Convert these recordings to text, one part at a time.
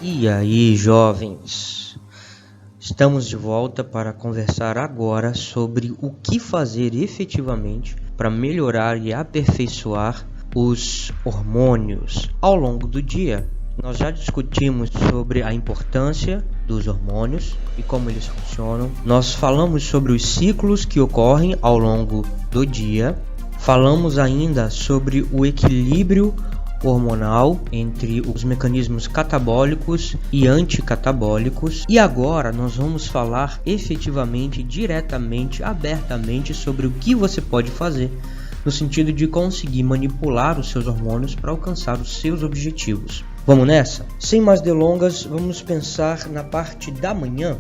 E aí, jovens? Estamos de volta para conversar agora sobre o que fazer efetivamente para melhorar e aperfeiçoar os hormônios ao longo do dia. Nós já discutimos sobre a importância dos hormônios e como eles funcionam. Nós falamos sobre os ciclos que ocorrem ao longo do dia. Falamos ainda sobre o equilíbrio hormonal entre os mecanismos catabólicos e anticatabólicos, e agora nós vamos falar efetivamente, diretamente, abertamente sobre o que você pode fazer no sentido de conseguir manipular os seus hormônios para alcançar os seus objetivos. Vamos nessa? Sem mais delongas, vamos pensar na parte da manhã.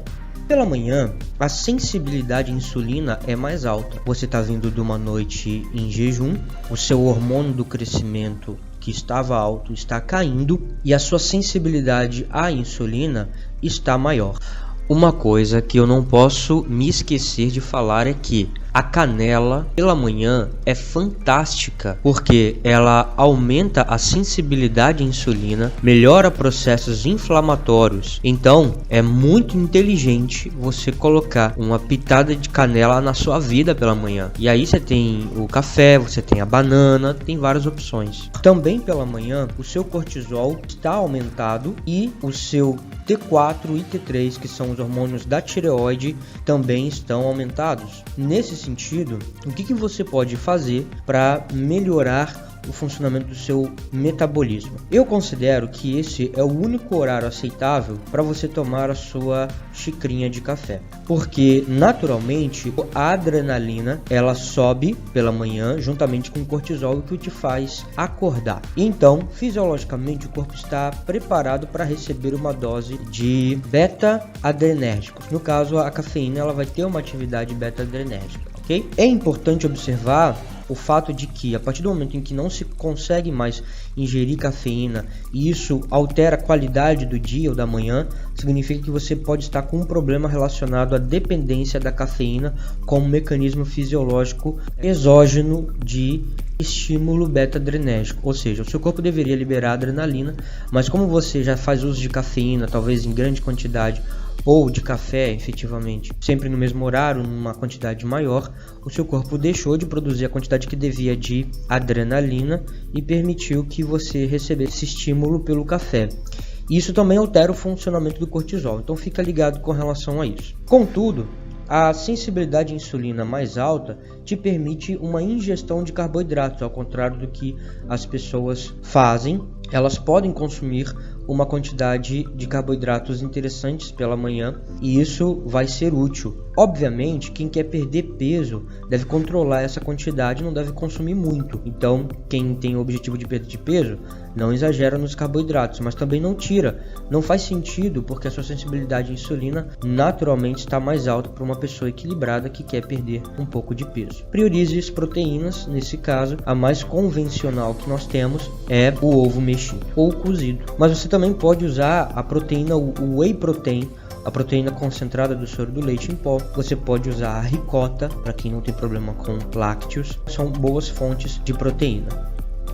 Pela manhã, a sensibilidade à insulina é mais alta. Você está vindo de uma noite em jejum, o seu hormônio do crescimento que estava alto está caindo e a sua sensibilidade à insulina está maior. Uma coisa que eu não posso me esquecer de falar é que a canela pela manhã é fantástica porque ela aumenta a sensibilidade à insulina, melhora processos inflamatórios. Então é muito inteligente você colocar uma pitada de canela na sua vida pela manhã. E aí você tem o café, você tem a banana, tem várias opções. Também pela manhã o seu cortisol está aumentado e o seu T4 e T3, que são os hormônios da tireoide, também estão aumentados. Nesse sentido, o que você pode fazer para melhorar o funcionamento do seu metabolismo? Eu considero que esse é o único horário aceitável para você tomar a sua xicrinha de café, porque naturalmente a adrenalina ela sobe pela manhã juntamente com o cortisol, o que te faz acordar. Então, fisiologicamente, o corpo está preparado para receber uma dose de beta-adrenérgicos. No caso, a cafeína ela vai ter uma atividade beta-adrenérgica. É importante observar o fato de que a partir do momento em que não se consegue mais ingerir cafeína e isso altera a qualidade do dia ou da manhã, significa que você pode estar com um problema relacionado à dependência da cafeína como mecanismo fisiológico exógeno de estímulo beta-adrenérgico, ou seja, o seu corpo deveria liberar adrenalina, mas como você já faz uso de cafeína, talvez em grande quantidade, ou de café, efetivamente, sempre no mesmo horário, numa quantidade maior, o seu corpo deixou de produzir a quantidade que devia de adrenalina e permitiu que você recebesse esse estímulo pelo café. Isso também altera o funcionamento do cortisol, então fica ligado com relação a isso. Contudo, a sensibilidade à insulina mais alta te permite uma ingestão de carboidratos, ao contrário do que as pessoas fazem. Elas podem consumir uma quantidade de carboidratos interessantes pela manhã e isso vai ser útil. Obviamente, quem quer perder peso deve controlar essa quantidade, não deve consumir muito. Então, quem tem o objetivo de perda de peso, não exagera nos carboidratos, mas também não tira. Não faz sentido porque a sua sensibilidade à insulina naturalmente está mais alta para uma pessoa equilibrada que quer perder um pouco de peso. Priorize as proteínas, nesse caso, a mais convencional que nós temos é o ovo mexido ou cozido. Mas você também pode usar a proteína, o whey protein, a proteína concentrada do soro do leite em pó. Você pode usar a ricota, para quem não tem problema com lácteos, são boas fontes de proteína.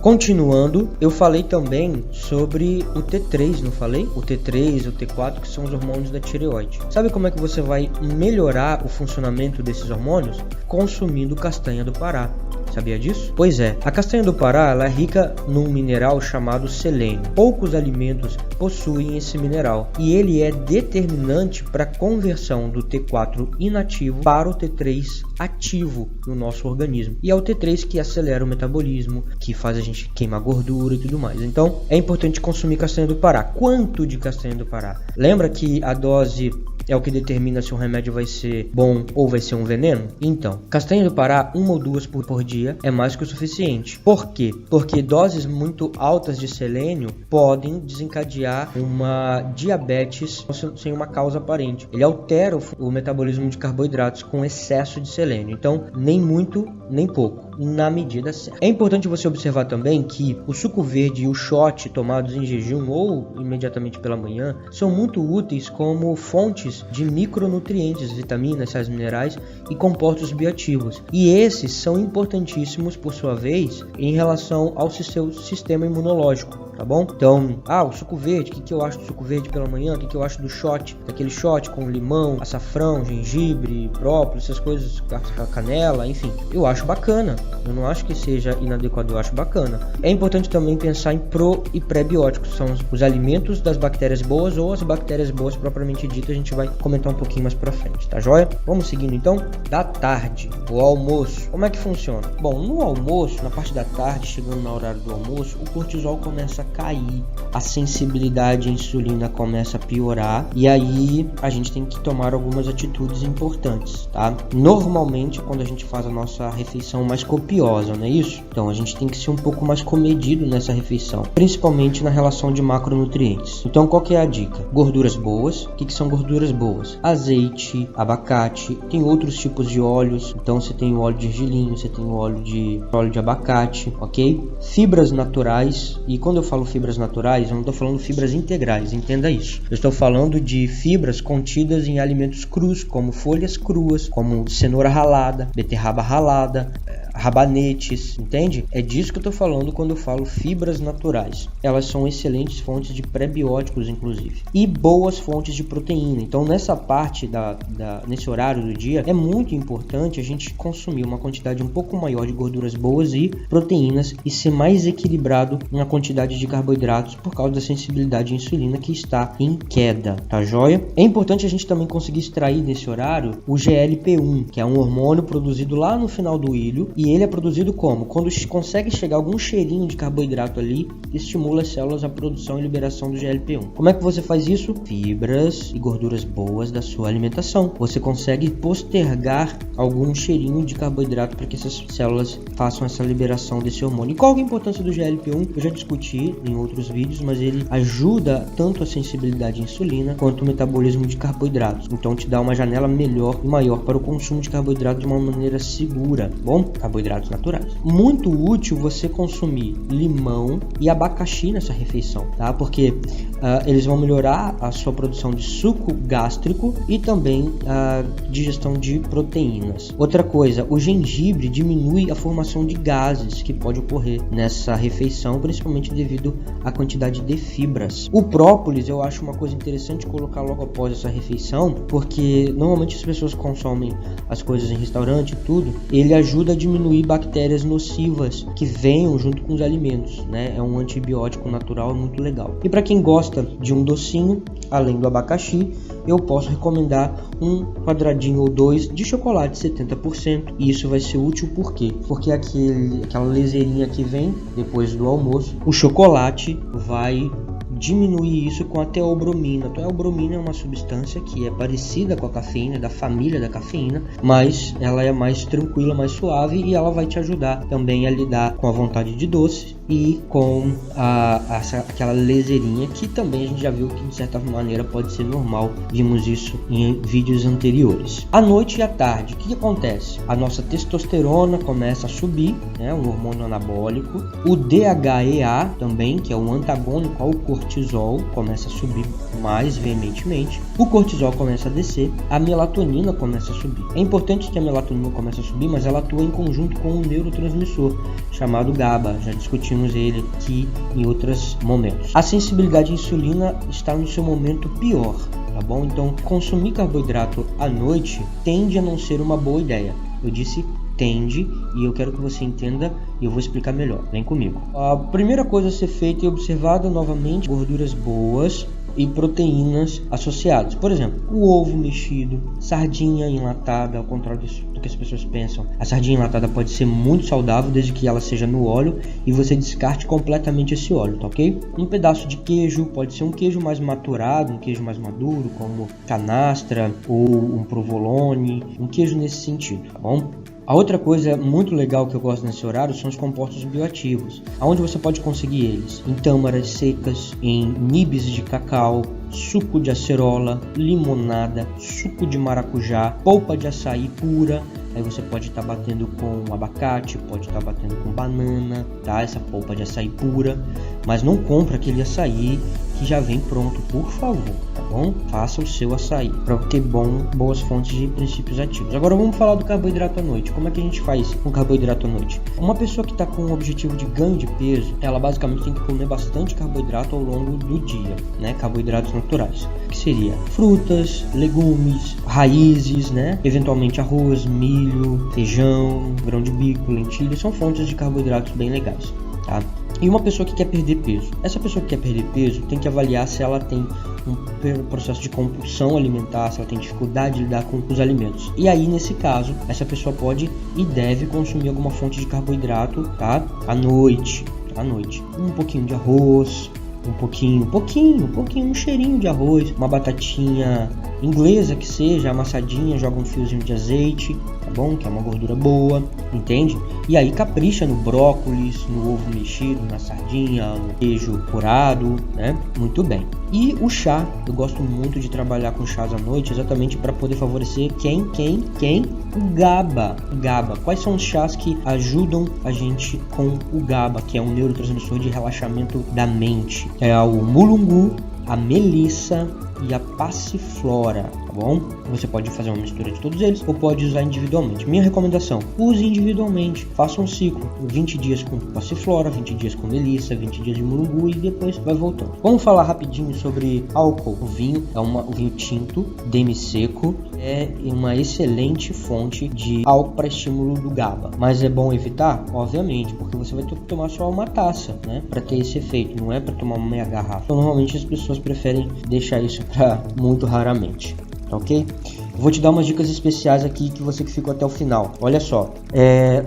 Continuando, eu falei também sobre o T3, não falei? O T3, o T4, que são os hormônios da tireoide. Sabe como é que você vai melhorar o funcionamento desses hormônios? Consumindo castanha do Pará. Sabia disso? Pois é, a castanha do Pará ela é rica num mineral chamado selênio. Poucos alimentos possuem esse mineral e ele é determinante para a conversão do T4 inativo para o T3 ativo no nosso organismo. E é o T3 que acelera o metabolismo, que faz a gente queimar gordura e tudo mais. Então é importante consumir castanha do Pará. Quanto de castanha do Pará? Lembra que a dose é o que determina se o remédio vai ser bom ou vai ser um veneno? Então, castanha do Pará, 1 ou 2 por dia é mais que o suficiente. Por quê? Porque doses muito altas de selênio podem desencadear uma diabetes sem uma causa aparente. Ele altera o metabolismo de carboidratos com excesso de selênio. Então, nem muito, nem pouco, na medida certa. É importante você observar também que o suco verde e o shot tomados em jejum ou imediatamente pela manhã são muito úteis como fontes de micronutrientes, vitaminas, sais minerais e compostos bioativos. E esses são importantíssimos, por sua vez, em relação ao seu sistema imunológico. tá bom? Então, o suco verde, o que eu acho do suco verde pela manhã, o que eu acho do shot, daquele shot com limão, açafrão, gengibre, própolis, essas coisas, canela, enfim, eu acho bacana, eu não acho que seja inadequado, eu acho bacana. É importante também pensar em pro e pré-bióticos, são os alimentos das bactérias boas ou as bactérias boas propriamente dita, a gente vai comentar um pouquinho mais pra frente, tá joia? Vamos seguindo então, da tarde, o almoço, como é que funciona? Bom, no almoço, na parte da tarde, chegando no horário do almoço, o cortisol começa a cair, a sensibilidade à insulina começa a piorar e aí a gente tem que tomar algumas atitudes importantes, tá? Normalmente, quando a gente faz a nossa refeição mais copiosa, não é isso? Então a gente tem que ser um pouco mais comedido nessa refeição, principalmente na relação de macronutrientes. Então qual que é a dica? Gorduras boas. O que são gorduras boas? Azeite, abacate, tem outros tipos de óleos, então você tem o óleo de gergelim, você tem o óleo de abacate, ok? Fibras naturais, e quando eu falo fibras naturais, eu não estou falando fibras integrais, entenda isso. Eu estou falando de fibras contidas em alimentos crus, como folhas cruas, como cenoura ralada, beterraba ralada, rabanetes, entende? É disso que eu tô falando quando eu falo fibras naturais. Elas são excelentes fontes de pré-bióticos, inclusive, e boas fontes de proteína. Então, nessa parte nesse horário do dia, é muito importante a gente consumir uma quantidade um pouco maior de gorduras boas e proteínas e ser mais equilibrado na quantidade de carboidratos por causa da sensibilidade à insulina que está em queda, tá joia? É importante a gente também conseguir extrair nesse horário o GLP-1, que é um hormônio produzido lá no final do ilho. E ele é produzido como? Quando consegue chegar algum cheirinho de carboidrato ali, estimula as células à produção e liberação do GLP-1. Como é que você faz isso? Fibras e gorduras boas da sua alimentação. Você consegue postergar algum cheirinho de carboidrato para que essas células façam essa liberação desse hormônio. E qual é a importância do GLP-1? Eu já discuti em outros vídeos, mas ele ajuda tanto a sensibilidade à insulina quanto o metabolismo de carboidratos. Então te dá uma janela melhor e maior para o consumo de carboidrato de uma maneira segura, bom? Carboidratos naturais. Muito útil você consumir limão e abacaxi nessa refeição, tá? Porque eles vão melhorar a sua produção de suco gástrico e também a digestão de proteínas. Outra coisa, o gengibre diminui a formação de gases que pode ocorrer nessa refeição, principalmente devido à quantidade de fibras. O própolis eu acho uma coisa interessante colocar logo após essa refeição, porque normalmente as pessoas consomem as coisas em restaurante e tudo, ele ajuda a diminuir bactérias nocivas que venham junto com os alimentos, né? É um antibiótico natural, muito legal. E para quem gosta de um docinho, além do abacaxi, eu posso recomendar um quadradinho ou dois de chocolate 70%. E isso vai ser útil por quê? Porque aquela leseirinha que vem depois do almoço, o chocolate vai diminuir isso com a teobromina. A teobromina é uma substância que é parecida com a cafeína, da família da cafeína, mas ela é mais tranquila, mais suave e ela vai te ajudar também a lidar com a vontade de doce e com aquela leseirinha que também a gente já viu que de certa maneira pode ser normal. Vimos isso em vídeos anteriores. À noite e à tarde, o que acontece? A nossa testosterona começa a subir, né, um hormônio anabólico. O DHEA também, que é um antagônico ao cortisol, começa a subir mais veementemente. O cortisol começa a descer, a melatonina começa a subir. É importante que a melatonina comece a subir, mas ela atua em conjunto com um neurotransmissor chamado GABA. Já discutimos ele aqui em outros momentos. A sensibilidade à insulina está no seu momento pior, tá bom? Então, consumir carboidrato à noite tende a não ser uma boa ideia. Eu disse tende, e eu quero que você entenda e eu vou explicar melhor. Vem comigo. A primeira coisa a ser feita e observada novamente, gorduras boas e proteínas associadas. Por exemplo, o ovo mexido, sardinha enlatada, ao contrário do que as pessoas pensam. A sardinha enlatada pode ser muito saudável desde que ela seja no óleo e você descarte completamente esse óleo, tá ok? Um pedaço de queijo, pode ser um queijo mais maturado, um queijo mais maduro, como canastra ou um provolone, um queijo nesse sentido, tá bom? A outra coisa muito legal que eu gosto nesse horário são os compostos bioativos. Aonde você pode conseguir eles? Em tâmaras secas, em nibs de cacau, suco de acerola, limonada, suco de maracujá, polpa de açaí pura. Aí você pode estar batendo com abacate, pode estar batendo com banana, tá? Essa polpa de açaí pura. Mas não compra aquele açaí que já vem pronto, por favor, tá bom? bom? Faça o seu açaí para ter boas fontes de princípios ativos. Agora vamos falar do carboidrato à noite. Como é que a gente faz com carboidrato à noite? Uma pessoa que está com o objetivo de ganho de peso, ela basicamente tem que comer bastante carboidrato ao longo do dia, né? Carboidratos naturais, que seria frutas, legumes, raízes, né? Eventualmente arroz, milho, feijão, grão de bico, lentilha, são fontes de carboidratos bem legais, tá? E uma pessoa que quer perder peso. Essa pessoa que quer perder peso tem que avaliar se ela tem um processo de compulsão alimentar, se ela tem dificuldade de lidar com os alimentos. E aí, nesse caso, essa pessoa pode e deve consumir alguma fonte de carboidrato, tá? À noite. Um pouquinho de arroz, um cheirinho de arroz, uma batatinha inglesa que seja, amassadinha, joga um fiozinho de azeite, tá bom? Que é uma gordura boa, entende? E aí capricha no brócolis, no ovo mexido, na sardinha, no queijo curado, né? Muito bem. E o chá, eu gosto muito de trabalhar com chás à noite, exatamente para poder favorecer quem? O GABA. Quais são os chás que ajudam a gente com o GABA, que é um neurotransmissor de relaxamento da mente? É o mulungu, a melissa e a passiflora, tá bom? Você pode fazer uma mistura de todos eles ou pode usar individualmente. Minha recomendação, use individualmente. Faça um ciclo, 20 dias com passiflora, 20 dias com melissa, 20 dias de mulungu e depois vai voltando. Vamos falar rapidinho sobre álcool. O vinho é o vinho tinto, demi-seco, é uma excelente fonte de álcool para estímulo do GABA. Mas é bom evitar? Obviamente, porque você vai ter que tomar só uma taça, né? Para ter esse efeito, não é para tomar uma meia garrafa. Então, normalmente as pessoas preferem deixar isso para muito raramente, tá ok? Vou te dar umas dicas especiais aqui que você que ficou até o final. Olha só,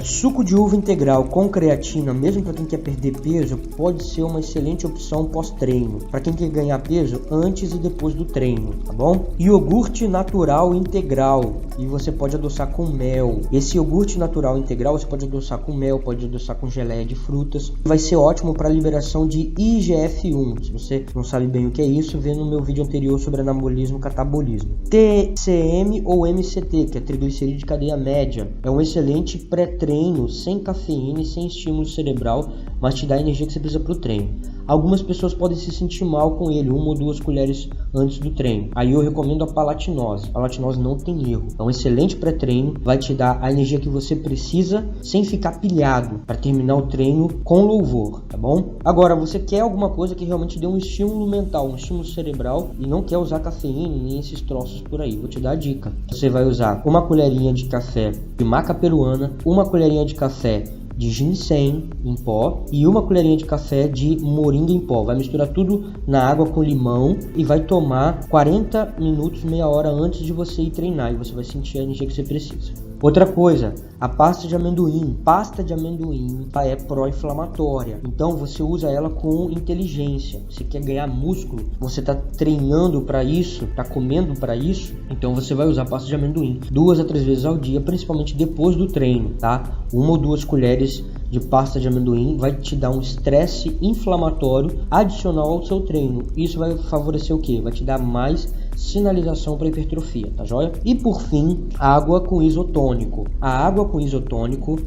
suco de uva integral com creatina, mesmo para quem quer perder peso, pode ser uma excelente opção pós-treino. Para quem quer ganhar peso antes e depois do treino, tá bom? Iogurte natural integral, e você pode adoçar com mel. Esse iogurte natural integral você pode adoçar com mel, pode adoçar com geleia de frutas. Vai ser ótimo para liberação de IGF-1. Se você não sabe bem o que é isso, vê no meu vídeo anterior sobre anabolismo e catabolismo. TCM ou MCT, que é triglicerídeo de cadeia média, é um excelente pré-treino, sem cafeína e sem estímulo cerebral, mas te dá a energia que você precisa para o treino. Algumas pessoas podem se sentir mal com ele, 1 ou 2 colheres antes do treino. Aí eu recomendo a palatinose. A palatinose não tem erro. É um excelente pré-treino, vai te dar a energia que você precisa sem ficar pilhado para terminar o treino com louvor, tá bom? Agora, você quer alguma coisa que realmente dê um estímulo mental, um estímulo cerebral e não quer usar cafeína nem esses troços por aí. Vou te dar a dica. Você vai usar uma colherinha de café de maca peruana, uma colherinha de café de ginseng em pó e uma colherinha de café de moringa em pó. Vai misturar tudo na água com limão e vai tomar 40 minutos, meia hora antes de você ir treinar, e você vai sentir a energia que você precisa. Outra coisa, a pasta de amendoim. Pasta de amendoim é pró-inflamatória, então você usa ela com inteligência. Você quer ganhar músculo, você está treinando para isso, está comendo para isso, então você vai usar pasta de amendoim 2 a 3 vezes ao dia, principalmente depois do treino, tá? 1 ou 2 colheres de pasta de amendoim vai te dar um estresse inflamatório adicional ao seu treino. Isso vai favorecer o quê? Vai te dar mais sinalização para hipertrofia, tá joia? E por fim, água com isotônico. A água com isotônico,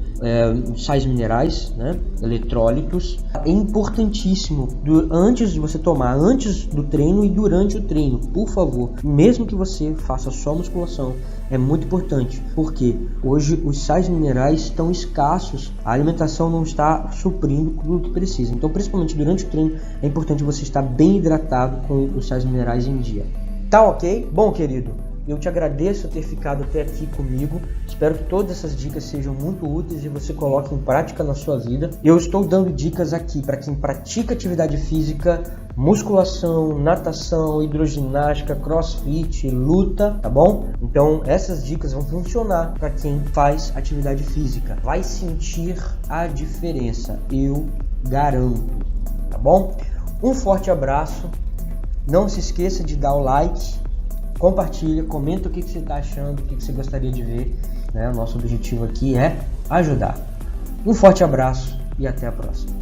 sais minerais, né, eletrólitos, é importantíssimo antes de você tomar, antes do treino e durante o treino, por favor. Mesmo que você faça só musculação, é muito importante, porque hoje os sais minerais estão escassos, a alimentação não está suprindo tudo o que precisa. Então, principalmente durante o treino, é importante você estar bem hidratado com os sais minerais em dia. Tá ok? Bom, querido, eu te agradeço por ter ficado até aqui comigo. Espero que todas essas dicas sejam muito úteis e você coloque em prática na sua vida. Eu estou dando dicas aqui para quem pratica atividade física, musculação, natação, hidroginástica, crossfit, luta, tá bom? Então essas dicas vão funcionar para quem faz atividade física. Vai sentir a diferença, eu garanto, tá bom? Um forte abraço. Não se esqueça de dar o like, compartilha, comenta o que você está achando, o que você gostaria de ver, né? Nosso objetivo aqui é ajudar. Um forte abraço e até a próxima.